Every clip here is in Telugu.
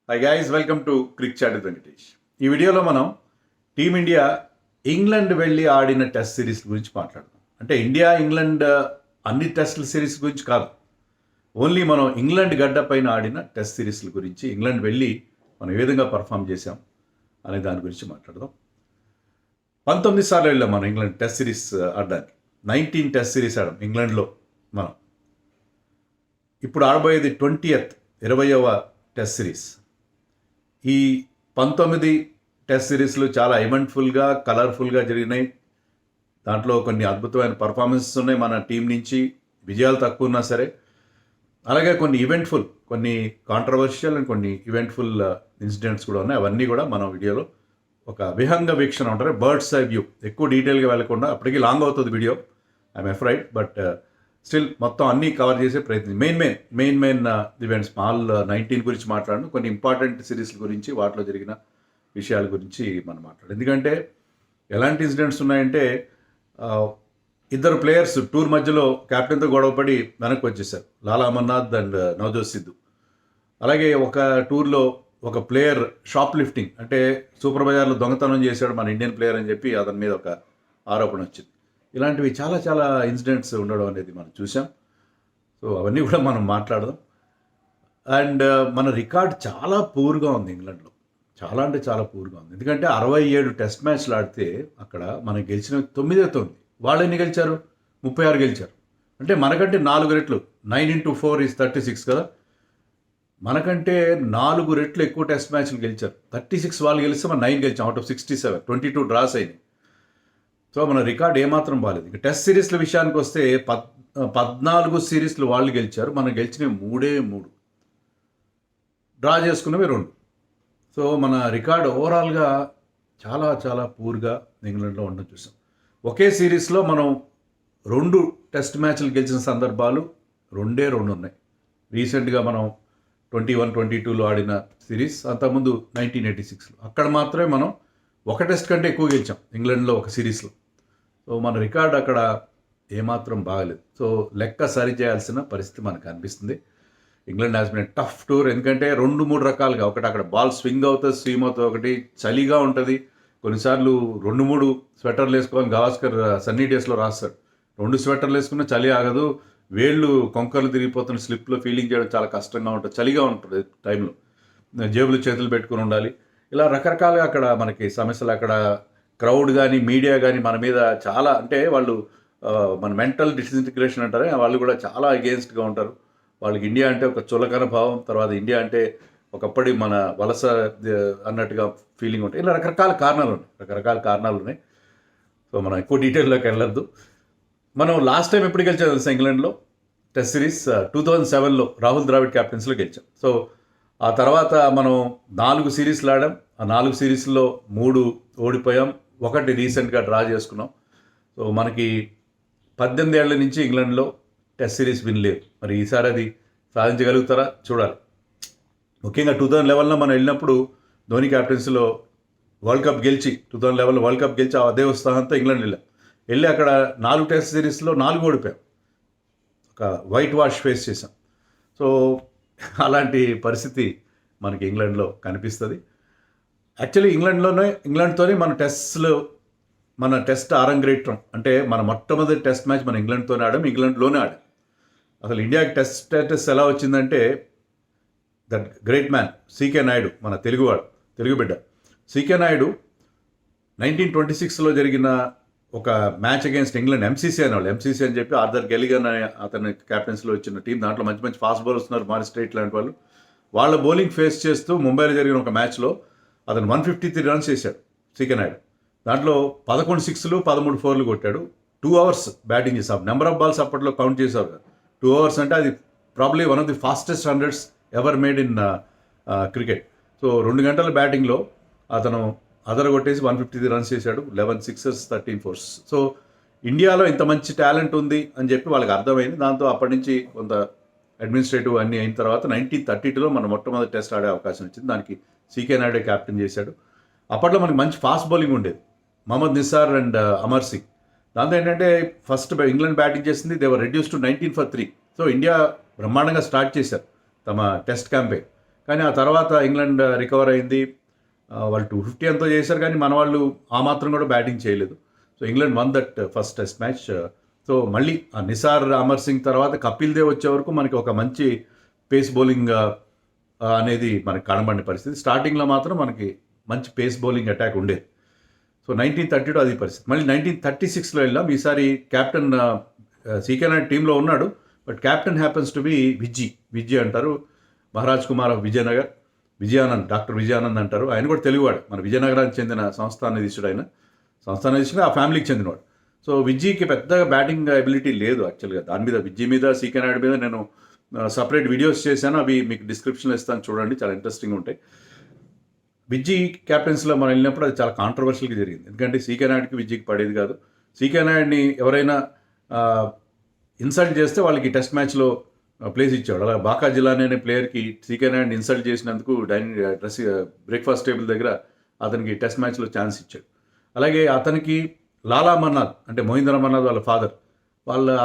High guys, welcome to Crick Chat with Venkatesh. ఈ వీడియోలో మనం టీమిండియా ఇంగ్లాండ్ వెళ్ళి ఆడిన టెస్ట్ సిరీస్ గురించి మాట్లాడదాం. అంటే ఇండియా ఇంగ్లాండ్ అన్ని టెస్ట్ సిరీస్ గురించి కాదు, ఓన్లీ మనం ఇంగ్లాండ్ గడ్డ పైన ఆడిన టెస్ట్ సిరీస్ల గురించి, ఇంగ్లాండ్ వెళ్ళి మనం ఏ విధంగా పర్ఫామ్ చేసాం అనే దాని గురించి మాట్లాడదాం. 19 సార్లు వెళ్ళాం మనం ఇంగ్లాండ్ టెస్ట్ సిరీస్ ఆడడానికి. 19 టెస్ట్ సిరీస్ ఆడాం ఇంగ్లాండ్లో మనం. ఇప్పుడు ఆడబోయేది 20వ టెస్ట్ సిరీస్. ఈ 19 టెస్ట్ సిరీస్లు చాలా ఈవెంట్ఫుల్గా, కలర్ఫుల్గా జరిగినాయి. దాంట్లో కొన్ని అద్భుతమైన పర్ఫార్మెన్సెస్ ఉన్నాయి మన టీం నుంచి, విజయాలు తక్కువ ఉన్నా సరే. అలాగే కొన్ని ఈవెంట్ఫుల్, కొన్ని కాంట్రవర్షియల్ అండ్ కొన్ని ఈవెంట్ఫుల్ ఇన్సిడెంట్స్ కూడా ఉన్నాయి. అవన్నీ కూడా మనం వీడియోలో ఒక విహంగ వీక్షణ ఉంటారు, బర్డ్స్ ఐ వ్యూ. ఎక్కువ డీటెయిల్గా వెళ్ళకుండా, అప్పటికి లాంగ్ అవుతుంది video, I'm afraid. But still మొత్తం అన్నీ కవర్ చేసే ప్రయత్నం. మెయిన్ ఈవెంట్స్, స్మాల్ 19 గురించి మాట్లాడను, కొన్ని ఇంపార్టెంట్ సిరీస్ల గురించి, వాటిలో జరిగిన విషయాల గురించి మనం మాట్లాడాలి. ఎందుకంటే ఎలాంటి ఇన్సిడెంట్స్ ఉన్నాయంటే, ఇద్దరు ప్లేయర్స్ టూర్ మధ్యలో కెప్టెన్తో గొడవపడి వెనక్కి వచ్చేసారు, లాలా అమర్నాథ్ అండ్ నవజోత్ సిద్ధు. అలాగే ఒక టూర్లో ఒక ప్లేయర్ షాప్ లిఫ్టింగ్, అంటే సూపర్ బజార్లో దొంగతనం చేశాడు మన ఇండియన్ ప్లేయర్ అని చెప్పి అతని మీద ఒక ఆరోపణ వచ్చింది. ఇలాంటివి చాలా చాలా ఇన్సిడెంట్స్ ఉండడం అనేది మనం చూసాం. సో అవన్నీ కూడా మనం మాట్లాడదాం. అండ్ మన రికార్డ్ చాలా పూర్గా ఉంది ఇంగ్లాండ్లో, చాలా అంటే చాలా పూర్గా ఉంది. ఎందుకంటే 67 టెస్ట్ మ్యాచ్లు ఆడితే అక్కడ మనం గెలిచిన 9. వాళ్ళు ఎన్ని గెలిచారు? 36 గెలిచారు. అంటే మనకంటే 4 రెట్లు. 9 into 4 is 36 కదా. మనకంటే 4 రెట్లు ఎక్కువ టెస్ట్ మ్యాచ్లు గెలిచారు. 36 వాళ్ళు గెలిస్తే మనం 9 గెలిచాం అవుట్ ఆఫ్ 67. 22 డ్రాస్ అయినాయి. సో మన రికార్డ్ ఏమాత్రం బాగాలేదు. ఇక టెస్ట్ సిరీస్ల విషయానికి వస్తే 14 సిరీస్లు వాళ్ళు గెలిచారు, మనం గెలిచినవి 3. డ్రా చేసుకున్నవి 2. సో మన రికార్డ్ ఓవరాల్గా చాలా చాలా పూర్గా ఇంగ్లాండ్లో ఉండడం చూసాం. ఒకే సిరీస్లో మనం 2 టెస్ట్ మ్యాచ్లు గెలిచిన సందర్భాలు 2 ఉన్నాయి. రీసెంట్గా మనం 21-22లో ఆడిన సిరీస్, అంతకుముందు 1986లో. అక్కడ మాత్రమే మనం ఒక టెస్ట్ కంటే ఎక్కువ గెలిచాం ఇంగ్లాండ్లో ఒక సిరీస్లో. సో మన రికార్డ్ అక్కడ ఏమాత్రం బాగలేదు. సో లెక్క సరి చేయాల్సిన పరిస్థితి మనకు అనిపిస్తుంది. England has been tough tour. ఎందుకంటే 2-3 రకాలుగా, ఒకటి అక్కడ బాల్ స్వింగ్ అవుతుంది, స్విమ్ అవుతుంది, ఒకటి చలిగా ఉంటుంది. కొన్నిసార్లు 2-3 స్వెటర్లు వేసుకోవాలి. గవాస్కర్ సన్నీ డేస్లో రాస్తాడు, 2 స్వెటర్లు వేసుకున్నా చలి ఆగదు, వేళ్ళు కొంకర్లు తిరిగిపోతున్న స్లిప్లో ఫీలింగ్ చేయడం చాలా కష్టంగా ఉంటుంది, చలిగా ఉంటుంది టైంలో, జేబులు చేతులు పెట్టుకుని ఉండాలి. ఇలా రకరకాలుగా అక్కడ మనకి సమస్యలు. అక్కడ క్రౌడ్ కానీ, మీడియా కానీ మన మీద చాలా, అంటే వాళ్ళు మన మెంటల్ డిస్ఇంటిగ్రేషన్ అంటారే, వాళ్ళు కూడా చాలా అగేన్స్ట్గా ఉంటారు. వాళ్ళకి ఇండియా అంటే ఒక చులకన భావం, తర్వాత ఇండియా అంటే ఒకప్పటి మన వలస అన్నట్టుగా ఫీలింగ్ ఉంటాయి. ఇలా రకరకాల కారణాలు ఉన్నాయి. సో మనం ఎక్కువ డీటెయిల్లోకి వెళ్ళొద్దు. మనం లాస్ట్ టైం ఎప్పుడు గెలిచాం తెలుసా ఇంగ్లాండ్లో టెస్ట్ సిరీస్? 2007లో రాహుల్ ద్రావిడ్ క్యాప్టెన్సీలో గెలిచాం. సో ఆ తర్వాత మనం 4 సిరీస్లు ఆడాం. ఆ 4 సిరీస్లో 3 ఓడిపోయాం, 1 రీసెంట్గా డ్రా చేసుకున్నాం. సో మనకి 18 ఏళ్ల నుంచి ఇంగ్లాండ్లో టెస్ట్ సిరీస్ వినలేదు. మరి ఈసారి అది సాధించగలుగుతారా చూడాలి. ముఖ్యంగా 2011లో మనం వెళ్ళినప్పుడు ధోని క్యాప్టెన్సీలో వరల్డ్ కప్ గెలిచి, 2011లో వరల్డ్ కప్ గెలిచి అదే ఉత్సాహంతో ఇంగ్లాండ్ వెళ్ళి అక్కడ 4 టెస్ట్ సిరీస్లో 4 ఓడిపోయాం. ఒక వైట్ వాష్ ఫేస్ చేసాం. సో అలాంటి పరిస్థితి మనకి ఇంగ్లాండ్లో కనిపిస్తుంది. యాక్చువల్లీ ఇంగ్లాండ్తోనే మన టెస్ట్ ఆరంగేట్రం, అంటే మన మొట్టమొదటి టెస్ట్ మ్యాచ్ మన ఇంగ్లాండ్తోనే ఇంగ్లాండ్లోనే ఆడాం. అసలు ఇండియాకి టెస్ట్ స్టేటస్ ఎలా వచ్చిందంటే, that great man CK Naidu, మన తెలుగు బిడ్డ సీకే నాయుడు 1926లో జరిగిన ఒక మ్యాచ్ అగేన్స్ట్ ఇంగ్లాండ్, ఎంసీసీ అని చెప్పి ఆర్థర్ గెలిగన్ అతని క్యాప్టెన్సీలో వచ్చిన టీం. దాంట్లో మంచి ఫాస్ట్ బౌలర్స్ ఉన్నారు, మారిస్ స్ట్రైట్ లాంటి వాళ్ళు. వాళ్ళ బౌలింగ్ ఫేస్ చేస్తూ ముంబైలో జరిగిన ఒక మ్యాచ్లో అతను 153 రన్స్ చేశాడు సీకే నాయుడు. దాంట్లో 11 6లు 13 4లు కొట్టాడు. 2 hours బ్యాటింగ్ చేశాం. నెంబర్ ఆఫ్ బాల్స్ అప్పట్లో కౌంట్ చేశారు కదా. 2 hours అంటే అది probably one of the fastest 100s ever made in cricket. So 2 గంటల బ్యాటింగ్లో అతను కొట్టేసి 153 రన్స్ చేశాడు, 11 6s 13 4s. సో ఇండియాలో ఇంత మంచి టాలెంట్ ఉంది అని చెప్పి వాళ్ళకి అర్థమైంది. దాంతో అప్పటి నుంచి కొంత అడ్మినిస్ట్రేటివ్ అన్నీ అయిన తర్వాత 1932లో మన మొట్టమొదటి టెస్ట్ ఆడే అవకాశం వచ్చింది. దానికి సీకే నాయుడు క్యాప్టెన్ చేశాడు. అప్పట్లో మనకి మంచి ఫాస్ట్ బౌలింగ్ ఉండేది, మహమ్మద్ నిసార్ అండ్ అమర్ సింగ్. దాంతో ఏంటంటే ఫస్ట్ ఇంగ్లాండ్ బ్యాటింగ్ చేసింది, they were reduced to 19 for 3. So India బ్రహ్మాండంగా స్టార్ట్ చేశారు తమ టెస్ట్ క్యాంపెయిన్. కానీ ఆ తర్వాత ఇంగ్లాండ్ రికవర్ అయింది. వాళ్ళు 250 ఎంతో చేశారు, కానీ మన వాళ్ళు ఆ మాత్రం కూడా బ్యాటింగ్ చేయలేదు. So England one that first test match. So మళ్ళీ ఆ నిసార్ అమర్ సింగ్ తర్వాత కపిల్ దేవ్ వచ్చే వరకు మనకి ఒక మంచి పేస్ బౌలింగ్ అనేది మనకి కనబడిన పరిస్థితి. స్టార్టింగ్లో మాత్రం మనకి మంచి పేస్ బౌలింగ్ అటాక్ ఉండేది. సో 1932 అది పరిస్థితి. మళ్ళీ 1936లో వెళ్ళాం. ఈసారి కెప్టెన్ సీకే నాయుడు టీంలో ఉన్నాడు, but captain happens to be Vijji అంటారు, మహారాజ్ కుమార్ ఆఫ్ విజయనగర్, విజయానంద్, డాక్టర్ విజయానంద్ అంటారు. ఆయన కూడా తెలుగువాడు, మన విజయనగరానికి చెందిన సంస్థానాధీశుడు. ఆయన సంస్థానాధీశుడు ఆ ఫ్యామిలీకి చెందినవాడు. సో విజ్జీకి పెద్దగా బ్యాటింగ్ ఎబిలిటీ లేదు యాక్చువల్గా. దాని మీద విజ్జీ మీద సీకే నాయుడు మీద నేను సపరేట్ వీడియోస్ చేశాను, అవి మీకు డిస్క్రిప్షన్లో ఇస్తాను, చూడండి, చాలా ఇంట్రెస్టింగ్ ఉంటాయి. విజ్జీ క్యాప్టెన్స్లో మనం వెళ్ళినప్పుడు అది చాలా కాంట్రవర్షియల్గా జరిగింది. ఎందుకంటే సీకే నాయుడుకి విజ్జీకి పడేది కాదు. సీకే నాయుడిని ఎవరైనా ఇన్సల్ట్ చేస్తే వాళ్ళకి టెస్ట్ మ్యాచ్లో ప్లేస్ ఇచ్చాడు. అలా బాకా జిలానీ అనే ప్లేయర్కి సీకే నాయుడిని ఇన్సల్ట్ చేసినందుకు బ్రేక్ఫాస్ట్ టేబుల్ దగ్గర అతనికి టెస్ట్ మ్యాచ్లో ఛాన్స్ ఇచ్చాడు. అలాగే అతనికి లాలా మన్నాద్, అంటే మహీంద్ర మన్నాద్ వాళ్ళ ఫాదర్,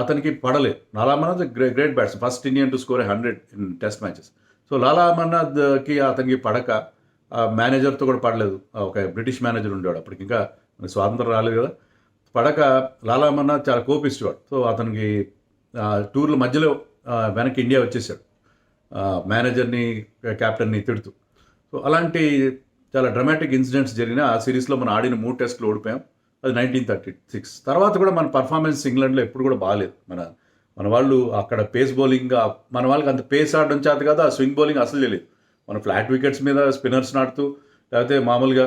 అతనికి పడలేదు. Lala Amarnath great bats, first Indian to score 100 in test matches. So Lala మన్నాద్కి అతనికి పడక మేనేజర్తో కూడా పడలేదు. ఒక బ్రిటిష్ మేనేజర్ ఉండేవాడు, అప్పటికి ఇంకా స్వాతంత్రం రాలేదు కదా. పడక లాలా మన్నాద్ చాలా కోపిస్తేవాడు. సో అతనికి టూర్ల మధ్యలో వెనక్కి ఇండియా వచ్చేసాడు, మేనేజర్ని కెప్టెన్ని తిడుతూ. సో అలాంటి చాలా డ్రమాటిక్ ఇన్సిడెంట్స్ జరిగిన ఆ సిరీస్లో మనం ఆడిన 3 టెస్టులు ఓడిపోయాం. అది 1936 తర్వాత కూడా మన పర్ఫార్మెన్స్ ఇంగ్లాండ్లో ఎప్పుడు కూడా బాగాలేదు. మన వాళ్ళు అక్కడ పేస్ బౌలింగ్, మన వాళ్ళకి అంత పేస్ ఆడడం చేత కదా, ఆ స్వింగ్ బౌలింగ్ అసలు తెలియదు. మన ఫ్లాట్ వికెట్స్ మీద స్పిన్నర్స్ నాడుతూ, లేకపోతే మామూలుగా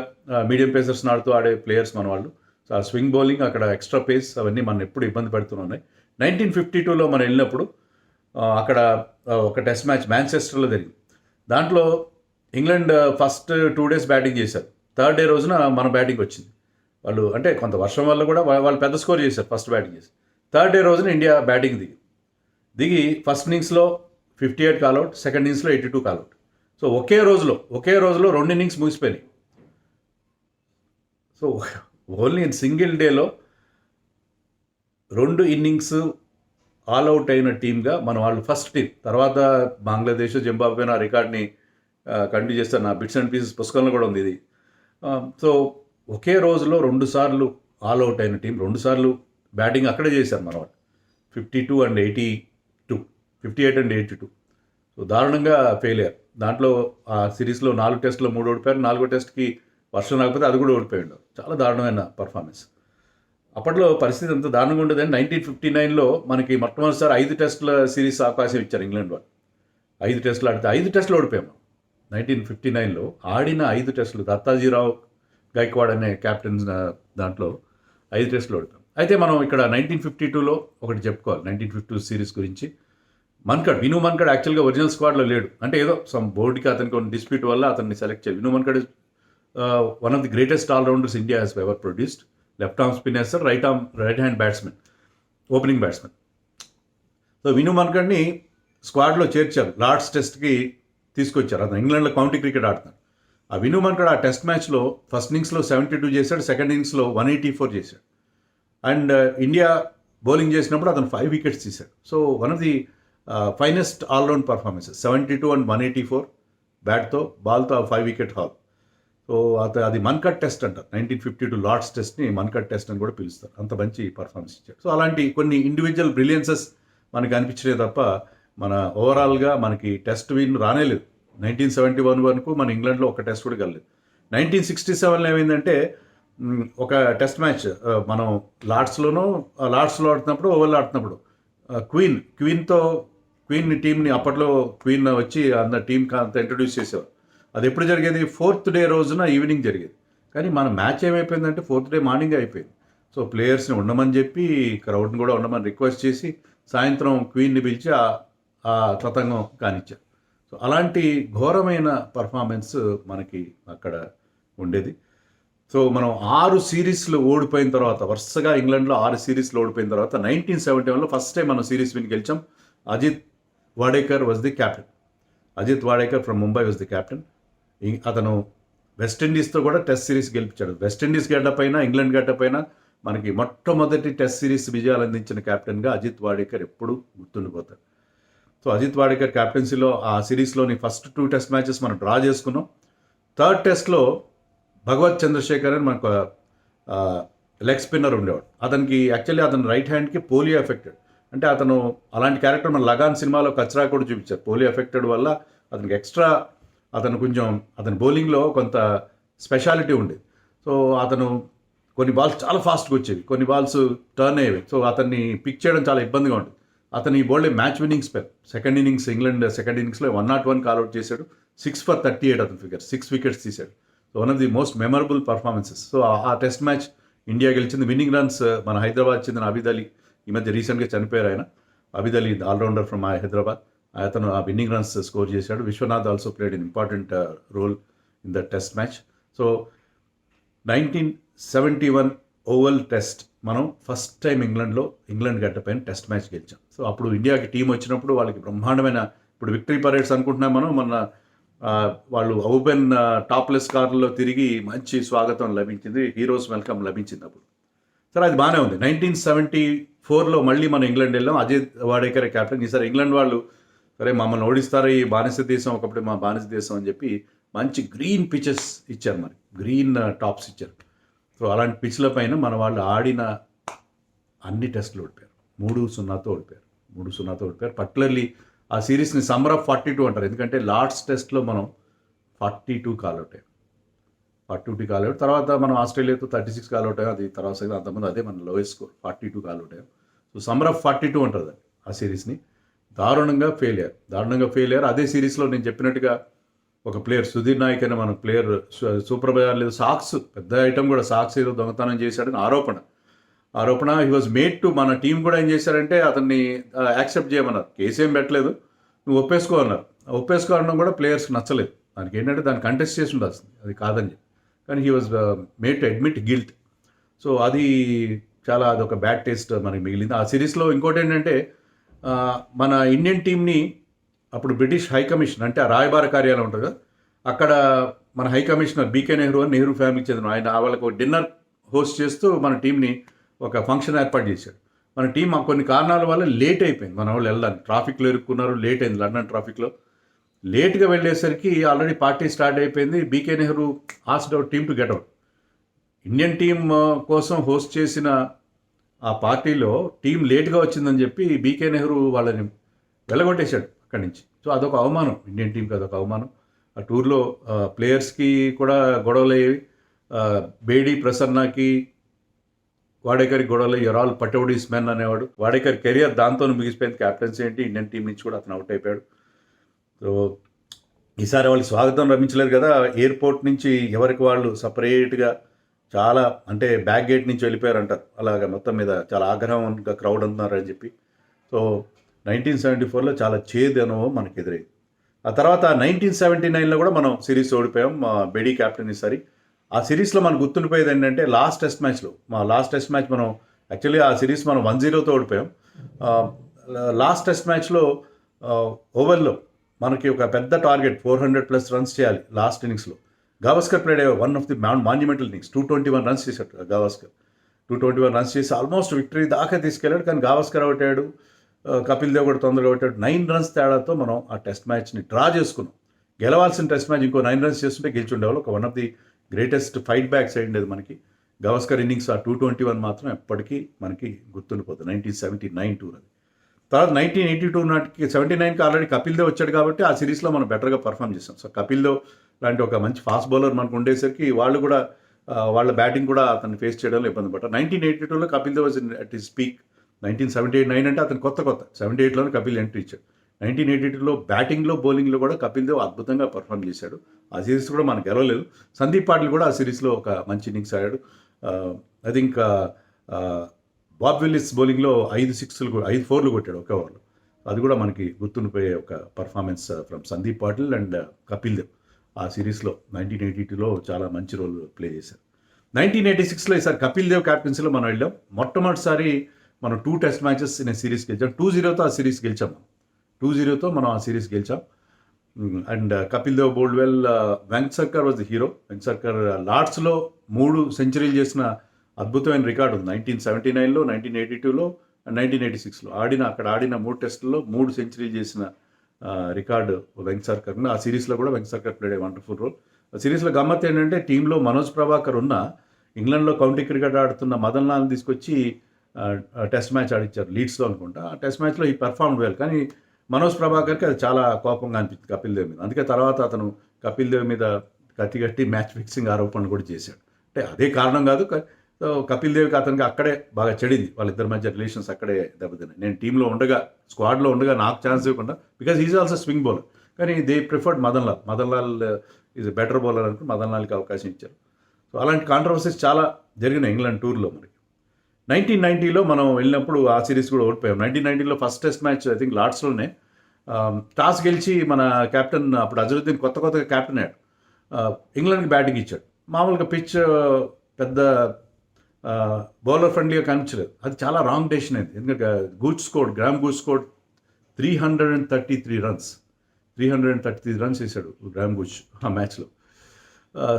మీడియం పేసర్స్ నాడుతూ ఆడే ప్లేయర్స్ మన వాళ్ళు. సో ఆ స్వింగ్ బౌలింగ్, అక్కడ ఎక్స్ట్రా పేస్, అవన్నీ మనం ఎప్పుడు ఇబ్బంది పెడుతున్నాయి. 1952లో మనం వెళ్ళినప్పుడు అక్కడ ఒక టెస్ట్ మ్యాచ్ మాంచెస్టర్లో జరిగింది. దాంట్లో ఇంగ్లాండ్ ఫస్ట్ 2 days బ్యాటింగ్ చేశారు. థర్డ్ డే రోజున మన బ్యాటింగ్ వచ్చింది. వాళ్ళు అంటే కొంత వర్షం వల్ల కూడా వాళ్ళు పెద్ద స్కోర్ చేశారు ఫస్ట్ బ్యాటింగ్ చేసి. థర్డ్ డే రోజున ఇండియా బ్యాటింగ్ దిగి ఫస్ట్ ఇన్నింగ్స్లో 58 కాల్అవుట్, సెకండ్ ఇన్నింగ్స్లో 82 కాల్అవుట్. సో ఒకే రోజులో 2 innings ముగిసిపోయినాయి. సో ఓన్లీ ఇన్ సింగిల్ డేలో 2 innings ఆల్అవుట్ అయిన టీమ్గా మన వాళ్ళు ఫస్ట్ టీం. తర్వాత బంగ్లాదేశ్, జింబాబ్వే ఆ రికార్డ్ని కంటిన్యూ చేస్తారు. నా బిట్స్ అండ్ పీసెస్ పుస్తకంలో కూడా ఉంది ఇది. సో ఒకే రోజులో 2 సార్లు ఆల్అవుట్ అయిన టీం, 2 సార్లు బ్యాటింగ్ అక్కడే చేశారు మన వాళ్ళు. 52 and 82, 58 and 82. సో దారుణంగా ఫెయిల్ అయ్యారు. దాంట్లో ఆ సిరీస్లో 4 టెస్టులో 3 ఓడిపోయారు. 4వ టెస్ట్కి వర్షం రాకపోతే అది కూడా ఓడిపోయాడు. చాలా దారుణమైన పర్ఫార్మెన్స్. అప్పట్లో పరిస్థితి ఎంత దారుణంగా ఉండేదని 1959లో మనకి మొట్టమొదటిసారి 5 టెస్టుల సిరీస్ అవకాశం ఇచ్చారు ఇంగ్లాండ్ వాళ్ళు. 5 టెస్టులు ఆడితే 5 టెస్టులు ఓడిపోయాము. 1959లో ఆడిన 5 టెస్టులు దత్తాజీరావు గైక్వాడ్ అనే కెప్టెన్ దాంట్లో 5 టెస్టులు ఓడిపోయాం. అయితే మనం ఇక్కడ 1952లో ఒకటి చెప్పుకోవాలి. 1952 సిరీస్ గురించి. విను మన్కడ్ యాక్చువల్గా ఒరిజినల్ స్క్వాడ్లో లేడు. అంటే ఏదో సమ్ బోర్డుకి అతనికి కొన్ని డిస్ప్యూట్ వల్ల అతన్ని సెలెక్ట్ చేయాలి. Vinoo Mankad is one of the greatest allrounders India has ever produced. Left arm spinner, right hand batsmen, opening batsmen. So Vinoo మన్కడ్ని స్క్వాడ్లో చేర్చారు. లార్డ్స్ టెస్ట్కి తీసుకొచ్చారు. అతను ఇంగ్లాండ్లో కౌంటీ క్రికెట్ ఆడుతున్నాడు. ఆ విను మన్కడ్ ఆ టెస్ట్ మ్యాచ్లో ఫస్ట్ ఇన్నింగ్స్లో 72 చేశాడు, సెకండ్ ఇన్నింగ్స్లో 184 చేశాడు. అండ్ ఇండియా బౌలింగ్ చేసినప్పుడు అతను 5 wickets తీశాడు. So one of the finest all round performances. 72 and 184 బ్యాట్తో, బాల్తో 5 wicket haul. సో అది మన్కడ్ టెస్ట్ అంటారు. 1952 లార్డ్స్ టెస్ట్ని మన్కడ్ టెస్ట్ అని కూడా పిలుస్తారు. అంత మంచి పర్ఫార్మెన్స్ ఇచ్చాడు. సో అలాంటి కొన్ని ఇండివిజువల్ బ్రిలియన్సెస్ మనకి అనిపించే తప్ప మన ఓవరాల్గా మనకి టెస్ట్ విన్ రానేలేదు. 1971 వరకు మన ఇంగ్లాండ్లో ఒక టెస్ట్ కూడా గెలలేదు. 1967లో ఏమైందంటే ఒక టెస్ట్ మ్యాచ్ మనం లార్డ్స్లో ఆడుతున్నప్పుడు, ఓవర్లో ఆడుతున్నప్పుడు క్వీన్ టీంని అప్పట్లో క్వీన్ వచ్చి అంత టీంకి అంత ఇంట్రడ్యూస్ చేసేవారు. అది ఎప్పుడు జరిగేది? 4th డే రోజున ఈవినింగ్ జరిగేది. కానీ మన మ్యాచ్ ఏమైపోయిందంటే 4th డే మార్నింగ్ అయిపోయింది. సో ప్లేయర్స్ని ఉండమని చెప్పి, క్రౌడ్ని కూడా ఉండమని రిక్వెస్ట్ చేసి సాయంత్రం క్వీన్ని పిలిచి ఆ తతంగం కానిచ్చారు. సో అలాంటి ఘోరమైన పర్ఫార్మెన్స్ మనకి అక్కడ ఉండేది. సో మనం 6 సిరీస్లు ఓడిపోయిన తర్వాత, వరుసగా ఇంగ్లాండ్లో 6 సిరీస్లు ఓడిపోయిన తర్వాత 1971లో ఫస్ట్ టైం మనం సిరీస్ విన్ గెలిచాం. Ajit Wadekar was the captain. Ajit Wadekar from Mumbai was the captain. అతను వెస్టిండీస్తో కూడా టెస్ట్ సిరీస్ గెలిపించాడు. వెస్టిండీస్ గడ్డపైన, ఇంగ్లాండ్ గడ్డపైన మనకి మొట్టమొదటి టెస్ట్ సిరీస్ విజయాలు అందించిన క్యాప్టెన్గా అజిత్ వాడేకర్ ఎప్పుడూ గుర్తుండిపోతాడు. సో అజిత్ వాడేకర్ క్యాప్టెన్సీలో ఆ సిరీస్లోని ఫస్ట్ 2 టెస్ట్ మ్యాచెస్ మనం డ్రా చేసుకున్నాం. థర్డ్ టెస్ట్లో భగవత్ చంద్రశేఖర్ అని మనకు లెగ్ స్పిన్నర్ ఉండేవాడు. అతనికి యాక్చువల్లీ అతను రైట్ హ్యాండ్కి పోలియో ఎఫెక్టెడ్. అంటే అతను అలాంటి క్యారెక్టర్ మన లగాన్ సినిమాలో కచ్రా కూడా చూపించారు. పోలియో ఎఫెక్టెడ్ వల్ల అతనికి ఎక్స్ట్రా అతని బౌలింగ్లో కొంత స్పెషాలిటీ ఉండేది. సో అతను కొన్ని బాల్స్ చాలా ఫాస్ట్గా వచ్చేవి, కొన్ని బాల్స్ టర్న్ అయ్యేవి. సో అతన్ని పిక్ చేయడం చాలా ఇబ్బందిగా ఉంటుంది. అతను ఈ bowled match winning spell second innings, England second ఇన్నింగ్స్లో 101 కాల్అవుట్ చేశాడు. 6 for 38 అతని ఫిగర్, 6 wickets తీశాడు. So one of the most memorable performances. So ఆ టెస్ట్ మ్యాచ్ ఇండియా గెలిచింది. విన్నింగ్ రన్స్ మన హైదరాబాద్ చెందిన అబిద్ అలీ, ఈ మధ్య రీసెంట్గా చనిపోయారు ఆయన. అబిద్ అలీ ఆల్రౌండర్ ఫ్రమ్ హైదరాబాద్, అతను ఆ విన్నింగ్ రన్స్ స్కోర్ చేశాడు. Vishwanath also played in important role in the test match. So 1971 Oval test మనం ఫస్ట్ టైం ఇంగ్లాండ్ గడ్డపైన టెస్ట్ మ్యాచ్ గెలిచాం. సో అప్పుడు ఇండియాకి టీం వచ్చినప్పుడు వాళ్ళకి బ్రహ్మాండమైన, ఇప్పుడు విక్టరీ పరేడ్స్ అనుకుంటున్నాం మనం, మన వాళ్ళు ఓపెన్ టాప్లెస్ కార్లలో తిరిగి మంచి స్వాగతం లభించింది, హీరోస్ వెల్కమ్ లభించింది అప్పుడు. సరే అది బాగానే ఉంది. 1974లో మళ్ళీ మనం ఇంగ్లాండ్ వెళ్ళాం. అజిత్ వాడేకర్ క్యాప్టెన్. ఈసారి ఇంగ్లాండ్ వాళ్ళు సరే మమ్మల్ని ఓడిస్తారు, ఈ బానిస దేశం ఒకప్పుడు మా బానిస దేశం అని చెప్పి మంచి గ్రీన్ పిచెస్ ఇచ్చారు, మరి గ్రీన్ టాప్స్ ఇచ్చారు. సో అలాంటి పిచ్ల పైన మన వాళ్ళు ఆడిన అన్ని టెస్టులు ఓడిపోయారు. 3-0తో ఓడిపోయారు. పర్టికులర్లీ ఆ సిరీస్ని సమ్మర్ ఆఫ్ 42 అంటారు. ఎందుకంటే లార్డ్స్ టెస్ట్లో మనం 42 కాల్అవుట్ అయ్యాం. 42 కాల్అవుట్. తర్వాత మనం ఆస్ట్రేలియాతో 36 కాల్అవుట్ అయ్యాం. అది తర్వాత అంతకుముందు అదే మన లోయెస్ట్ స్కోర్ 42 కాల్అవుట్ అయ్యాం. సో సమ్మర్ ఆఫ్ 42 అంటారు అది. ఆ సిరీస్ని దారుణంగా ఫెయిల్ అయ్యారు. అదే సిరీస్లో నేను చెప్పినట్టుగా ఒక ప్లేయర్ సుధీర్ నాయక్ అనే మన ప్లేయర్ సూపర్ బజార్ లేదు సాక్స్, పెద్ద ఐటమ్ కూడా, సాక్స్ ఏదో దొంగతనం చేశాడని ఆరోపణ హీ వాజ్ మేడ్ టు. మన టీం కూడా ఏం చేశారంటే అతన్ని యాక్సెప్ట్ చేయమన్నారు. కేసు ఏం పెట్టలేదు, నువ్వు ఒప్పేసుకో అనడం కూడా ప్లేయర్స్కి నచ్చలేదు. దానికి ఏంటంటే దాన్ని కంటెస్ట్ చేసి ఉండాల్సింది, అది కాదని చెప్పి. కానీ he was made to admit guilt. So అది అదొక బ్యాడ్ టేస్ట్ మనకి మిగిలింది. ఆ సిరీస్లో ఇంకోటి ఏంటంటే మన ఇండియన్ టీంని అప్పుడు బ్రిటిష్ హై కమిషన్, అంటే ఆ రాయబార కార్యాలయం ఉంటుంది కదా, అక్కడ మన హై కమిషనర్ బీకే నెహ్రూ అని నెహ్రూ ఫ్యామిలీకి చెందిన ఆయన వాళ్ళకు డిన్నర్ హోస్ట్ చేస్తూ మన టీంని ఒక ఫంక్షన్ ఏర్పాటు చేశాడు. మన టీం కొన్ని కారణాల వల్ల లేట్ అయిపోయింది, మన వాళ్ళు వెళ్ళడానికి ట్రాఫిక్లో ఇరుక్కున్నారు, లేట్ అయింది. లండన్ ట్రాఫిక్లో లేట్గా వెళ్ళేసరికి ఆల్రెడీ పార్టీ స్టార్ట్ అయిపోయింది. BK Nehru asked our team to get out. Indian team కోసం హోస్ట్ చేసిన ఆ పార్టీలో టీం లేట్గా వచ్చిందని చెప్పి బీకే నెహ్రూ వాళ్ళని వెళ్ళగొట్టేశాడు అక్కడి నుంచి. సో అదొక అవమానం, ఇండియన్ టీంకి అదొక అవమానం. ఆ టూర్లో ప్లేయర్స్కి కూడా గొడవలు అయ్యేవి. బేడీ ప్రసన్నకి వాడేకర్ గొడవలు, ఎరాల్ పటౌడీస్ మెన్ అనేవాడు. వాడేకర్ కెరియర్ దాంతో ముగిసిపోయింది. క్యాప్టెన్సీ ఏంటి, ఇండియన్ టీం నుంచి కూడా అతను అవుట్ అయిపోయాడు. సో ఈసారి వాళ్ళకి స్వాగతం లభించలేదు కదా, ఎయిర్పోర్ట్ నుంచి ఎవరికి వాళ్ళు సపరేట్గా చాలా, అంటే బ్యాక్ గేట్ నుంచి వెళ్ళిపోయారంటారు. అలాగా మొత్తం మీద చాలా ఆగ్రహంగా క్రౌడ్ ఉన్నారని చెప్పి. సో 1974లో చాలా చేదు అనుభవం మనకు ఎదురైంది. ఆ తర్వాత 1979లో కూడా మనం సిరీస్ ఓడిపోయాం, మా బెడీ కెప్టెన్ ఈసారి. ఆ సిరీస్లో మనకు గుర్తుండిపోయేది ఏంటంటే లాస్ట్ టెస్ట్ మ్యాచ్ మనం యాక్చువల్లీ ఆ సిరీస్ మనం 1-0తో ఓడిపోయాం. లాస్ట్ టెస్ట్ మ్యాచ్లో ఓవర్లో మనకి ఒక పెద్ద టార్గెట్ 400+ రన్స్ చేయాలి లాస్ట్ ఇన్నింగ్స్లో. Gavaskar played one of the monumental innings, 221 runs చేశాడు గావస్కర్. 221 రన్స్ చేసి ఆల్మోస్ట్ విక్టరీ దాకా తీసుకెళ్ళాడు. కానీ గావస్కర్ అవుట్ అయ్యాడు, కపిల్ దేవ్ కూడా తొందరగా అవుతాడు. 9 రన్స్ తేడాతో మనం ఆ టెస్ట్ మ్యాచ్ని డ్రా చేసుకున్నాం. గెలవాల్సిన టెస్ట్ మ్యాచ్ ఇంకో 9 రన్స్ చేస్తుంటే గెలిచి ఉండేవాళ్ళు. ఒక one of the greatest fight backs అయ్యిండేది మనకి. గవాస్కర్ ఇన్నింగ్స్ ఆ 221 మాత్రం ఎప్పటికీ మనకి గుర్తుండిపోతుంది. 1979 టూర్ అది. తర్వాత 1982 నాటికి 79కి ఆల్రెడీ కపిల్ దేవ్ వచ్చాడు కాబట్టి ఆ సిరీస్లో మనం బెటర్గా పర్ఫామ్ చేసాం. సో కపిల్ దేవ్ లాంటి ఒక మంచి ఫాస్ట్ బౌలర్ మనకు ఉండేసరికి వాళ్ళు కూడా వాళ్ళ బ్యాటింగ్ కూడా అతన్ని ఫేస్ చేయడంలో ఇబ్బంది పడ్డారు. 1982లో Kapil Dev was at his peak. 1978-9 అంటే అతను కొత్త 78లోనే కపిల్ ఎంట్రీ ఇచ్చాడు. 1982లో బ్యాటింగ్లో బౌలింగ్లో కూడా కపిల్ దేవ్ అద్భుతంగా పర్ఫామ్ చేశాడు. ఆ సిరీస్ కూడా మనకు గెలవలేదు. సందీప్ పాటిల్ కూడా ఆ సిరీస్లో ఒక మంచి ఇన్నింగ్స్ ఆడాడు. ఐ థింక్ బాబ్ విల్లిస్ బౌలింగ్లో 5 4లు కొట్టాడు ఒక ఓవర్లో. అది కూడా మనకి గుర్తుండిపోయే ఒక performance from Sandeep Patil and Kapil Dev. ఆ సిరీస్లో 1982లో చాలా మంచి రోల్ ప్లే చేశారు. 1986లో ఈసారి కపిల్ దేవ్ క్యాప్టెన్సీలో మనం వెళ్ళాం. మొట్టమొదటిసారి మనం 2 టెస్ట్ మ్యాచెస్ ఇన్ సిరీస్ గెలిచాం. 2-0తో ఆ సిరీస్ గెలిచాం. 2-0తో మనం ఆ సిరీస్ గెలిచాం. And Kapil Dev bowled well. Vengsarkar was the hero. Vengsarkar లార్డ్స్లో 3 సెంచరీలు చేసిన అద్భుతమైన రికార్డు ఉంది. 1979లో, 1982లో, 1986లో అక్కడ ఆడిన 3 టెస్టుల్లో 3 సెంచరీలు చేసిన రికార్డు వెంకట్ సర్కర్. ఆ సిరీస్లో కూడా Venkat సర్కర్ played a wonderful role. ఆ సిరీస్లో గమ్మత్ ఏంటంటే టీంలో మనోజ్ ప్రభాకర్ ఉన్న ఇంగ్లాండ్లో కౌంటీ క్రికెట్ ఆడుతున్న మదన్ లాల్ని తీసుకొచ్చి టెస్ట్ మ్యాచ్ ఆడిచ్చారు లీడ్స్లో అనుకుంటా. ఆ టెస్ట్ మ్యాచ్లో ఈ పెర్ఫార్మ్ వెల్, కానీ మనోజ్ ప్రభాకర్కి అది చాలా కోపంగా అనిపించింది కపిల్ దేవ్ మీద. అందుకే తర్వాత అతను కపిల్ దేవ్ మీద కత్తిగట్టి మ్యాచ్ ఫిక్సింగ్ ఆరోపణలు కూడా చేశాడు. అంటే అదే కారణం కాదు, సో కపిల్ దేవ్కి అతనికి అక్కడే బాగా చెడింది, వాళ్ళిద్దరి మధ్య రిలేషన్స్ అక్కడే దెబ్బతిన్నాయి. నేను టీంలో ఉండగా, స్క్వాడ్లో ఉండగా నాకు ఛాన్స్ ఇవ్వకుండా, because is also swing bowler, కానీ they preferred Madan Lal is better bowler అనుకుని మదన్ లాల్కి అవకాశం ఇచ్చారు. సో అలాంటి కాంట్రవర్సీస్ చాలా జరిగినాయి ఇంగ్లాండ్ టూర్లో. మనకి 1990లో మనం వెళ్ళినప్పుడు ఆ సిరీస్ కూడా ఓడిపోయాం. 1990లో first test match I think లార్డ్స్లోనే టాస్ గెలిచి మన కెప్టెన్ అప్పుడు అజరుద్దీన్ కొత్తగా కెప్టెన్ అయ్యాడు, ఇంగ్లాండ్కి బ్యాటింగ్ ఇచ్చాడు. మామూలుగా పిచ్ పెద్ద బౌలర్ ఫ్రెండ్లీగా కనిపించలేదు. అది చాలా రాంగ్ డెసిషన్ అయింది. ఎందుకంటే గ్రామ్ గూడ్ స్కోడ్ 333 రన్స్ వేసాడు గ్రామ్ గూచ్ ఆ మ్యాచ్లో.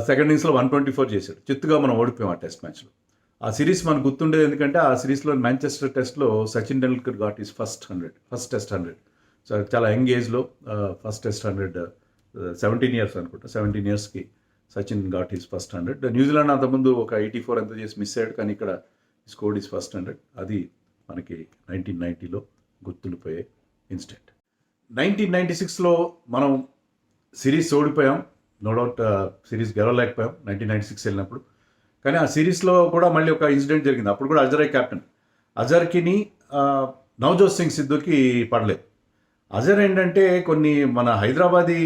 సెకండ్ ఇన్నింగ్స్లో 124 చేశాడు. చిత్తుగా మనం ఓడిపోయాం ఆ టెస్ట్ మ్యాచ్లో. ఆ సిరీస్ మనకు గుర్తుండేది ఎందుకంటే ఆ సిరీస్లో మాంచెస్టర్ టెస్ట్లో Sachin Tendulkar got is first test 100. So చాలా యంగ్ ఏజ్లో ఫస్ట్ టెస్ట్ 100, 17 ఇయర్స్ అనుకుంటా, 17 ఇయర్స్కి Sachin got is first 100. New Zealand అంతకుముందు ఒక 84 ఎంత చేసి మిస్ అయ్యాడు, కానీ ఇక్కడ స్కోర్డ్ ఈస్ ఫస్ట్ 100. అది మనకి 1990లో గుర్తుండిపోయే ఇన్సిడెంట్. 1996లో మనం సిరీస్ ఓడిపోయాం, నో డౌట్ సిరీస్ గెలవలేకపోయాం 1996 వెళ్ళినప్పుడు. కానీ ఆ సిరీస్లో కూడా మళ్ళీ ఒక ఇన్సిడెంట్ జరిగింది. అప్పుడు కూడా అజరే కెప్టెన్. అజర్కిని నవజోత్ సింగ్ సిద్ధుకి పడలేదు. అజర్ ఏంటంటే కొన్ని మన హైదరాబాదీ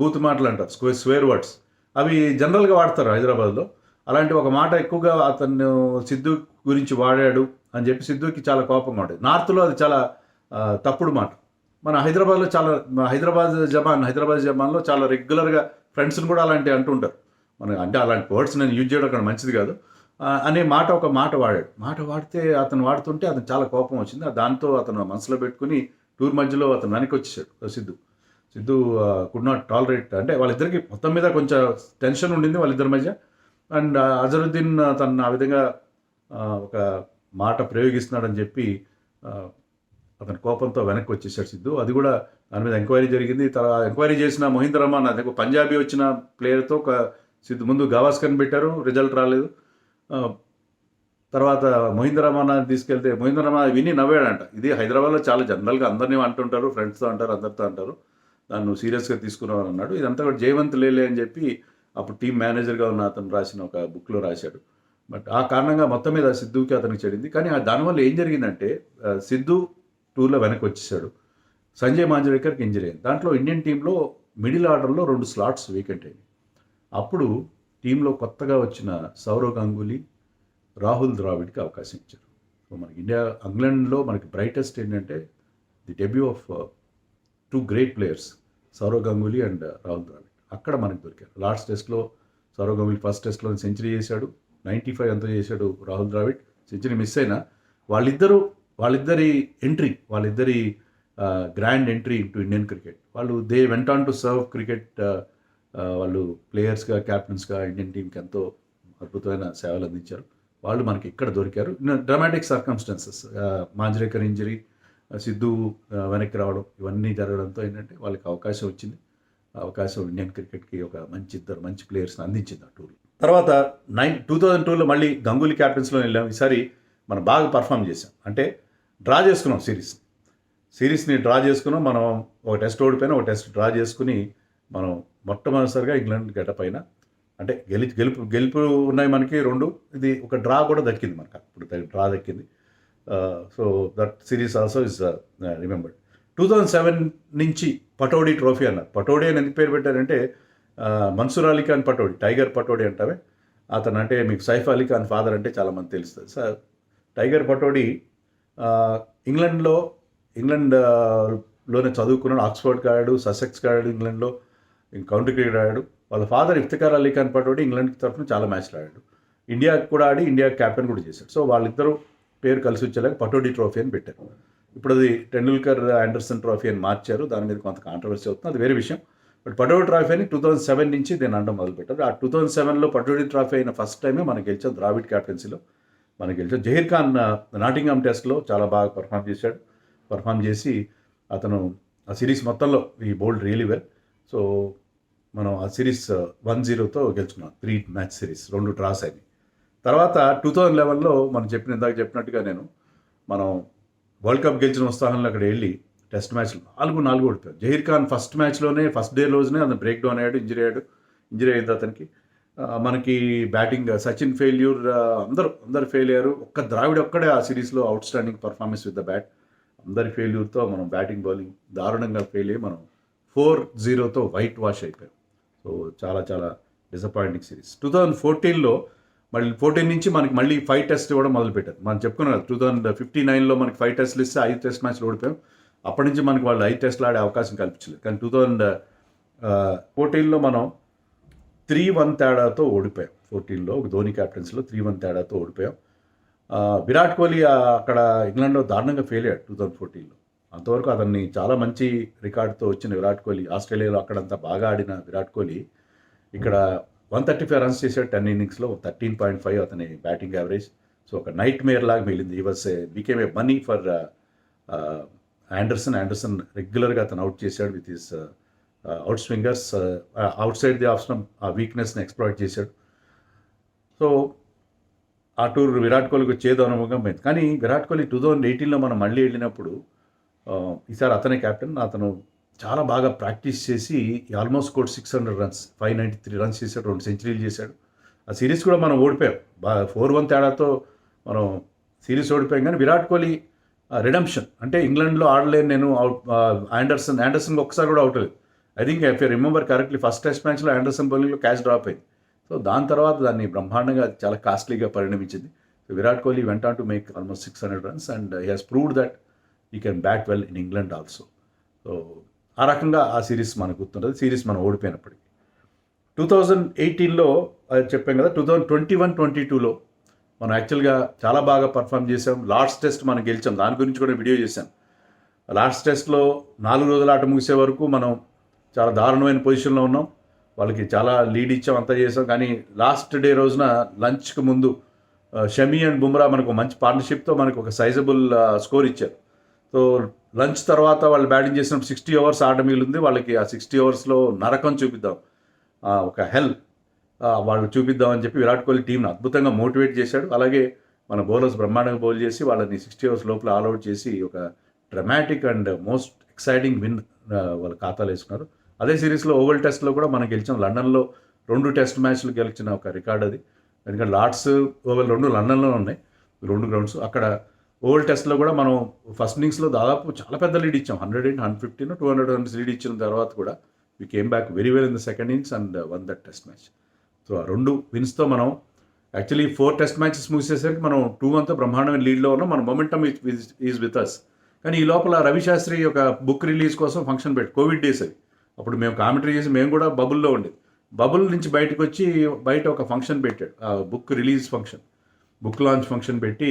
బూత్ మాటలు అంటారు, స్వేర్ వర్డ్స్, అవి జనరల్గా వాడతారు హైదరాబాద్లో. అలాంటి ఒక మాట ఎక్కువగా అతను సిద్ధు గురించి వాడాడు అని చెప్పి సిద్ధుకి చాలా కోపంగా ఉండేది. నార్త్లో అది చాలా తప్పుడు మాట. మన హైదరాబాద్లో చాలా హైదరాబాద్ జమాన్లో చాలా రెగ్యులర్గా ఫ్రెండ్స్ని కూడా అలాంటివి అంటుంటారు. అంటే అలాంటి వర్డ్స్ నేను యూజ్ చేయడం అక్కడ మంచిది కాదు అనే ఒక మాట వాడాడు. వాడితే అతను వాడుతుంటే అతను చాలా కోపం వచ్చింది. దాంతో అతను మనసులో పెట్టుకుని టూర్ మధ్యలో అతను వెనక్కి వచ్చేసాడు. Siddhu could not tolerate. అంటే వాళ్ళిద్దరికి మొత్తం మీద కొంచెం టెన్షన్ ఉండింది వాళ్ళిద్దరి మధ్య. అండ్ అజరుద్దీన్ తను ఆ విధంగా ఒక మాట ప్రయోగిస్తున్నాడని చెప్పి అతని కోపంతో వెనక్కి వచ్చేసాడు సిద్ధు. అది కూడా దాని మీద ఎంక్వైరీ జరిగింది. తర్వాత ఎంక్వైరీ చేసిన మహీందర్ రహమాన్, అదే పంజాబీ వచ్చిన ప్లేయర్తో సిద్ధు ముందు గవాస్కర్ని పెట్టారు, రిజల్ట్ రాలేదు. తర్వాత మహీందర్ రహమాన్ తీసుకెళ్తే మహీందర్ రహమాన్ విని నవ్వాడంట. ఇది హైదరాబాద్లో చాలా జనరల్గా అందరినీ అంటుంటారు, ఫ్రెండ్స్తో అంటారు, అందరితో అంటారు, దాన్ని సీరియస్గా తీసుకున్నావు అన్నాడు. ఇదంతా కూడా జయవంత్ లేలే అని చెప్పి అప్పుడు టీం మేనేజర్గా ఉన్న అతను రాసిన ఒక బుక్లో రాశాడు. బట్ ఆ కారణంగా మొత్తం మీద సిద్ధుకి అతనికి చెడింది. కానీ దానివల్ల ఏం జరిగిందంటే సిద్ధు టూర్లో వెనక్కి వచ్చేసాడు. సంజయ్ మాంజ్రేకర్కి ఇంజరీ అయింది. దాంట్లో ఇండియన్ టీంలో మిడిల్ ఆర్డర్లో 2 స్లాట్స్ వేకెంట్ అయ్యాయి. అప్పుడు టీంలో కొత్తగా వచ్చిన సౌరవ్ గంగూలీ, రాహుల్ ద్రావిడ్కి అవకాశం ఇచ్చారు. సో మనకి ఇంగ్లాండ్లో మనకి బ్రైటెస్ట్ ఏంటంటే the debut of 2 great players, Sourav Ganguly and Rahul Dravid. అక్కడ మనకు దొరికారు. లాస్ట్ టెస్ట్లో సౌరవ్ గంగూలీ ఫస్ట్ టెస్ట్లో సెంచరీ చేశాడు, 95 ఎంతో చేశాడు రాహుల్ ద్రావిడ్. సెంచరీ మిస్ అయినా వాళ్ళిద్దరి grand entry into Indian cricket. They went on to serve cricket. వాళ్ళు ప్లేయర్స్గా, క్యాప్టెన్స్గా ఇండియన్ టీంకి ఎంతో అద్భుతమైన సేవలు అందించారు. వాళ్ళు మనకి ఇక్కడ దొరికారు. Dramatic circumstances, Manjrekar injury, Siddhu వెనక్కి రావడం, ఇవన్నీ జరగడంతో ఏంటంటే వాళ్ళకి అవకాశం వచ్చింది. అవకాశం ఇండియన్ క్రికెట్కి ఒక ఇద్దరు మంచి ప్లేయర్స్ని అందించింది ఆ టూర్లో. తర్వాత 2002లో మళ్ళీ గంగూలీ క్యాప్టెన్స్లో వెళ్ళాం. ఈసారి మనం బాగా పర్ఫామ్ చేసాం. అంటే డ్రా చేసుకున్నాం సిరీస్ని డ్రా చేసుకున్నాం. మనం ఒక టెస్ట్ ఓడిపోయినా ఒక టెస్ట్ డ్రా చేసుకుని మనం మొట్టమొదటిసారిగా ఇంగ్లాండ్ గెటపైన అంటే గెలుపు ఉన్నాయి మనకి 2. ఇది ఒక డ్రా కూడా దక్కింది మనకు, అప్పుడు డ్రా దక్కింది. So that series also is remembered. 2007 నుంచి పటౌడీ ట్రోఫీ అన్నారు. పటౌడీ అని ఎందుకు పేరు పెట్టారంటే మన్సూర్ అలీ ఖాన్ పటౌడీ, టైగర్ పటౌడీ అంటావే అతను. అంటే మీకు సైఫ్ అలీ ఖాన్ ఫాదర్ అంటే చాలామంది తెలుస్తుంది. సార్ టైగర్ పటౌడీ ఇంగ్లాండ్లోనే చదువుకున్నాడు. ఆక్స్ఫర్డ్కి ఆడాడు, ససెక్స్కి ఆడాడు, ఇంగ్లాండ్లో కౌంటీ క్రికెట్ ఆడాడు. వాళ్ళ ఫాదర్ ఇఫ్తిఖార్ అలీ ఖాన్ పటౌడీ ఇంగ్లాండ్ తరఫున చాలా మ్యాచ్లు ఆడాడు. ఇండియాకి కూడా ఆడి ఇండియాకి క్యాప్టెన్ కూడా చేశాడు. సో వాళ్ళిద్దరూ పేరు కలిసి వచ్చేలాగా పటౌడీ ట్రోఫీ అని పెట్టారు. ఇప్పుడు అది టెండూల్కర్ ఆండర్సన్ ట్రోఫీ అని మార్చారు. దాని మీద కొంత కాంట్రవర్సీ అవుతుంది, అది వేరే విషయం. బట్ పటౌడీ ట్రోఫీ అని 2007 నుంచి దీన్ని అనడం మొదలుపెట్టారు. ఆ 2007లో పటౌడీ ట్రోఫీ అయిన ఫస్ట్ టైమే మనం గెలిచాం ద్రావిడ్ క్యాప్టెన్సీలో. మనకి గెలిచాడు. జహీర్ ఖాన్ నాటింగహామ్ టెస్ట్లో చాలా బాగా పర్ఫామ్ చేసి అతను ఆ సిరీస్ మొత్తంలో ఈ బౌల్డ్ రియలీ వెల్. సో మనం ఆ సిరీస్ 1-0తో గెలుచుకున్నాం. 3 మ్యాచ్ సిరీస్, 2 డ్రాస్ అయినాయి. తర్వాత 2011లో మనం ఇందాక చెప్పినట్టుగా మనం వరల్డ్ కప్ గెలిచిన ఉత్సాహంలో అక్కడ వెళ్ళి టెస్ట్ మ్యాచ్లు 4 ఓడిపోయారు. జహీర్ ఖాన్ ఫస్ట్ డే రోజునే అతను బ్రేక్ డౌన్ అయ్యాడు, ఇంజరీ అయింది అతనికి. మనకి బ్యాటింగ్ సచిన్ ఫెయిల్యూర్, అందరు ఫెయిల్ అయ్యారు. ఒక్క ద్రావిడ్ ఒక్కడే ఆ సిరీస్లో out standing performance with the bat. అందరి ఫెయిల్యూర్తో మనం బ్యాటింగ్ బౌలింగ్ దారుణంగా ఫెయిల్ అయ్యి మనం 4-0తో వైట్ వాష్ అయిపోయాం. సో చాలా చాలా డిసప్పాయింటింగ్ సిరీస్. 2014లో మళ్ళీ 14 నుంచి మనకి మళ్ళీ 5 టెస్ట్ ఇవ్వడం మొదలుపెట్టారు. మనం చెప్పుకున్నాం 2059లో మనకి 5 టెస్ట్లు ఇస్తే 5 టెస్ట్ మ్యాచ్లు ఓడిపోయాం. అప్పటి నుంచి మనకి వాళ్ళు 5 టెస్ట్లు ఆడే అవకాశం కల్పించలేదు. కానీ 2014లో మనం 3-1 తేడాతో ఓడిపోయాం. 14లో ధోని క్యాప్టెన్సీలో 3-1 తేడాతో ఓడిపోయాం. విరాట్ కోహ్లీ అక్కడ ఇంగ్లాండ్లో దారుణంగా ఫెయిల్ అయ్యాడు 2014లో. అంతవరకు అతన్ని చాలా మంచి రికార్డుతో వచ్చిన విరాట్ కోహ్లీ, ఆస్ట్రేలియాలో అక్కడంతా బాగా ఆడిన విరాట్ కోహ్లీ ఇక్కడ 135 రన్స్ చేశాడు 10 ఇన్నింగ్స్లో. 13.5 అతని బ్యాటింగ్ యావరేజ్. సో ఒక నైట్ మేర్ లాగా మిగిలింది. ఈ was became a money for Anderson రెగ్యులర్గా అతను అవుట్ చేశాడు with his out swingers. Out side the off stump ఆ వీక్నెస్ని ఎక్స్ప్లాయిట్ చేశాడు. సో ఆ టూర్ విరాట్ కోహ్లీకి చేదు అనుభవంగా పోయింది. కానీ విరాట్ కోహ్లీ 2018లో మనం మళ్ళీ వెళ్ళినప్పుడు ఈసారి అతనే కెప్టెన్. అతను చాలా బాగా ప్రాక్టీస్ చేసి ఆల్మోస్ట్ స్కోర్డ్ 600 రన్స్, 593 రన్స్ చేశాడు, 2 సెంచరీలు చేశాడు. ఆ సిరీస్ కూడా మనం ఓడిపోయాం. 4-1 తేడాతో మనం సిరీస్ ఓడిపోయాం. కానీ విరాట్ కోహ్లీ రిడెంప్షన్ అంటే ఇంగ్లాండ్లో ఆడలేను నేను, ఆండర్సన్ ఒక్కసారి కూడా అవుట్ లేదు. I think if you remember correctly first test మ్యాచ్లో ఆండర్సన్ బౌలింగ్లో క్యాచ్ డ్రాప్ అయింది. సో దాని తర్వాత దాన్ని బ్రహ్మాండంగా చాలా కాస్ట్లీగా పరిణమించింది. So Virat Kohli went to make almost 600 runs and he has proved that you can bat well in England also. So ఆ రకంగా ఆ సిరీస్ మనకు గుర్తుంటుంది. సిరీస్ మనం ఓడిపోయినప్పటికీ 2018లో చెప్పాం కదా, 2021-22లో మనం యాక్చువల్గా చాలా బాగా పర్ఫామ్ చేసాం. లార్డ్స్ టెస్ట్ మనం గెలిచాం. దాని గురించి కూడా వీడియో చేశాను. లార్డ్స్ టెస్ట్లో 4 రోజుల ఆట ముగిసే వరకు మనం చాలా దారుణమైన పొజిషన్లో ఉన్నాం. వాళ్ళకి చాలా లీడ్ ఇచ్చాం, అంతా చేసాం. కానీ లాస్ట్ డే రోజున లంచ్కి ముందు షమీ అండ్ బుమ్రా మనకు మంచి పార్ట్నర్షిప్తో మనకు ఒక సైజబుల్ స్కోర్ ఇచ్చారు. సో లంచ్ తర్వాత వాళ్ళు బ్యాటింగ్ చేసినప్పుడు 60 ఓవర్స్ ఆట మిగిలింది. వాళ్ళకి ఆ 60 ఓవర్స్లో నరకం చూపిద్దాం, ఒక హెల్ వాళ్ళు చూపిద్దామని చెప్పి విరాట్ కోహ్లీ టీంని అద్భుతంగా మోటివేట్ చేశాడు. అలాగే మన బౌలర్స్ బ్రహ్మాండంగా బౌల్ చేసి వాళ్ళని 60 ఓవర్స్ లోపల ఆల్అౌట్ చేసి ఒక dramatic and most exciting win వాళ్ళ ఖాతాలు వేసుకున్నారు. అదే సిరీస్లో ఓవల్ టెస్ట్లో కూడా మనం గెలిచాం. లండన్లో 2 టెస్ట్ మ్యాచ్లు గెలిచిన ఒక రికార్డ్ అది. ఎందుకంటే లార్డ్స్, ఓవల్ 2 లండన్లో ఉన్నాయి, 2 గ్రౌండ్స్. అక్కడ ఓవల్ టెస్ట్లో కూడా మనం ఫస్ట్ ఇన్నింగ్స్లో దాదాపు చాలా పెద్ద లీడ్ ఇచ్చాం. 100, 150, 200 రన్స్ లీడ్ ఇచ్చిన తర్వాత కూడా we came back very well in the second innings and one that test match. So ఆ 2 విన్స్తో మనం యాక్చువల్లీ 4 టెస్ట్ మ్యాచెస్ ముగిసేసరికి మనం 2-1తో బ్రహ్మాండమైన లీడ్లో ఉన్నాం. మన మొమెంటమ్ ఈజ్ విత్ అస్. కానీ ఈ లోపల రవిశాస్త్రి ఒక బుక్ రిలీజ్ కోసం ఫంక్షన్ కోవిడ్ డేస్ అవి. అప్పుడు మేము కామెంటరీ చేసి మేము కూడా బబుల్లో ఉండేది. బబుల్ నుంచి బయటకు వచ్చి బయట ఒక ఫంక్షన్ పెట్టాడు, book release function, book launch function పెట్టి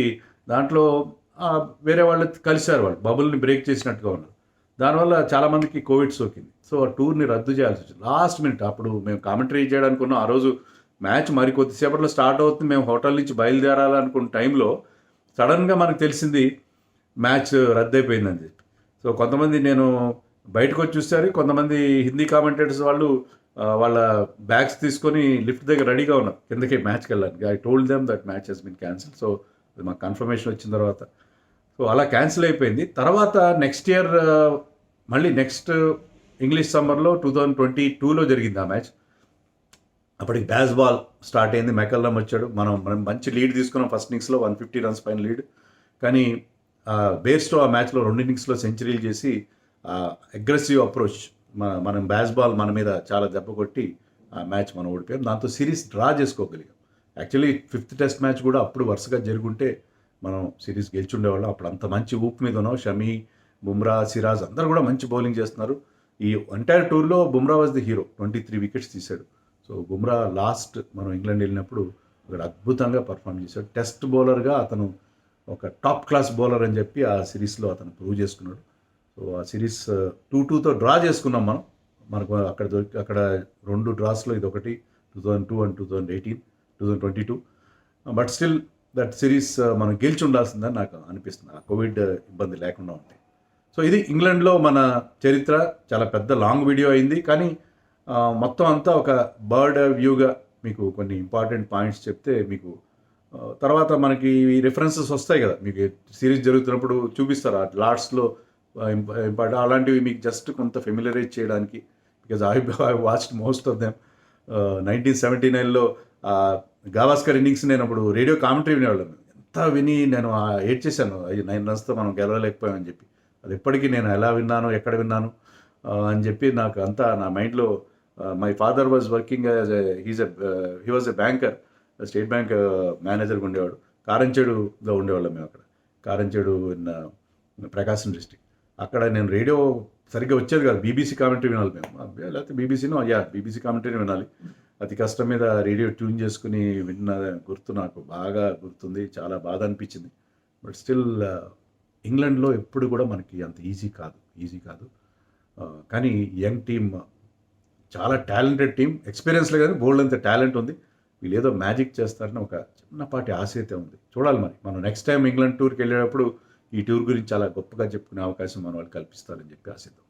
దాంట్లో వేరే వాళ్ళు కలిశారు. వాళ్ళు బబుల్ని బ్రేక్ చేసినట్టుగా ఉన్నారు. దానివల్ల చాలామందికి కోవిడ్ సోకింది. సో ఆ టూర్ని రద్దు చేయాల్సి వచ్చింది లాస్ట్ మినిట్. అప్పుడు మేము కామెంటరీ చేయడానికి ఉన్నాం. ఆ రోజు మ్యాచ్ మరి కొద్దిసేపట్లో స్టార్ట్ అవుతుంది. మేము హోటల్ నుంచి బయలుదేరాలనుకున్న టైంలో సడన్గా మనకు తెలిసింది మ్యాచ్ రద్దయిపోయిందని చెప్పి. సో కొంతమంది నేను బయటకు వచ్చి చూస్తారు, కొంతమంది హిందీ కామెంటేటర్స్ వాళ్ళు వాళ్ళ బ్యాగ్స్ తీసుకొని లిఫ్ట్ దగ్గర రెడీగా ఉన్నారు కిందకి మ్యాచ్కి వెళ్ళడానికి. I told them that match has been cancel. So అది మాకు కన్ఫర్మేషన్ వచ్చిన తర్వాత సో అలా క్యాన్సిల్ అయిపోయింది. తర్వాత నెక్స్ట్ ఇయర్ మళ్ళీ నెక్స్ట్ ఇంగ్లీష్ సమ్మర్లో 2022లో జరిగింది ఆ మ్యాచ్. అప్పటికి బ్యాస్ బాల్ స్టార్ట్ అయింది, మెకల్లమ్ వచ్చాడు. మనం మంచి లీడ్ తీసుకున్నాం ఫస్ట్ ఇన్నింగ్స్లో, 150 రన్స్ పైన లీడ్. కానీ బేర్స్టో ఆ మ్యాచ్లో 2 ఇన్నింగ్స్లో సెంచరీలు చేసి అగ్రెసివ్ అప్రోచ్, మనం బ్యాస్ బాల్ మన మీద చాలా దెబ్బ కొట్టి ఆ మ్యాచ్ మనం ఓడిపోయాం. దాంతో సిరీస్ డ్రా చేసుకోగలిగాం. యాక్చువల్లీ 5th టెస్ట్ మ్యాచ్ కూడా అప్పుడు వరుసగా జరుగుంటే మనం సిరీస్ గెలిచుండేవాళ్ళం. అప్పుడు అంత మంచి ఊపు మీద ఉన్నాం. షమీ, బుమ్రా, సిరాజ్ అందరూ కూడా మంచి బౌలింగ్ చేస్తున్నారు. ఈ ఎంటైర్ టూర్లో Bumrah was the hero, 23 wickets తీశాడు. సో బుమ్రా లాస్ట్ మనం ఇంగ్లాండ్ వెళ్ళినప్పుడు అక్కడ అద్భుతంగా పర్ఫామ్ చేశాడు. టెస్ట్ బౌలర్గా అతను ఒక టాప్ క్లాస్ బౌలర్ అని చెప్పి ఆ సిరీస్లో అతను ప్రూవ్ చేసుకున్నాడు. సో ఆ సిరీస్ 2-2తో డ్రా చేసుకున్నాం మనం. మనకు అక్కడ 2 డ్రాస్లో ఇది ఒకటి, 2002 and 2022. But still that series మనం గెలిచి ఉండాల్సిందని నాకు అనిపిస్తుంది, ఆ కోవిడ్ ఇబ్బంది లేకుండా ఉంటే. సో ఇది ఇంగ్లాండ్లో మన చరిత్ర. చాలా పెద్ద లాంగ్ వీడియో అయింది, కానీ మొత్తం అంతా ఒక బర్డ్ వ్యూగా మీకు కొన్ని ఇంపార్టెంట్ పాయింట్స్ చెప్తే మీకు తర్వాత మనకి ఈ రిఫరెన్సెస్ వస్తాయి కదా, మీకు సిరీస్ జరుగుతున్నప్పుడు చూపిస్తారు ఆ లాట్స్లో ఇంపార్టెంట్ అలాంటివి మీకు జస్ట్ కొంత ఫెమిలరైజ్ చేయడానికి. Because I watched most of them. 1979లో గావాస్కర్ ఇన్నింగ్స్ నేను అప్పుడు రేడియో కామెంటరీ వినేవాళ్ళం. ఎంత విని నేను ఏడ్చేశాను, 9 రన్స్తో మనం గెలవలేకపోయామని చెప్పి. అది ఎప్పటికీ నేను ఎలా విన్నాను, ఎక్కడ విన్నాను అని చెప్పి నాకు అంతా నా మైండ్లో. My father was working he was a banker, state bank మేనేజర్గా ఉండేవాడు. కారంచేడులో ఉండేవాళ్ళం మేము అక్కడ. Karamchedu in Prakasam district. అక్కడ నేను రేడియో సరిగ్గా వచ్చేది కాదు, బీబీసీ కామెంటరీ వినాలి మేము, లేకపోతే బీబీసీ కామెంటరీ వినాలి. అతి కష్టం మీద రేడియో ట్యూన్ చేసుకుని విన్న గుర్తు నాకు బాగా గుర్తుంది. చాలా బాధ అనిపించింది. బట్ స్టిల్ ఇంగ్లాండ్లో ఎప్పుడు కూడా మనకి అంత ఈజీ కాదు. కానీ యంగ్ టీమ్, చాలా టాలెంటెడ్ టీం, ఎక్స్పీరియన్స్ లేదు కానీ బోల్డ్ అంత టాలెంట్ ఉంది. వీళ్ళు ఏదో మ్యాజిక్ చేస్తారని ఒక చిన్నపాటి ఆశ అయితే ఉంది. చూడాలి మరి, మనం నెక్స్ట్ టైం ఇంగ్లాండ్ టూర్కి వెళ్ళేటప్పుడు ఈ టూర్ గురించి చాలా గొప్పగా చెప్పుకునే అవకాశం మన వాళ్ళు కల్పిస్తారని చెప్పి ఆశిద్దాం.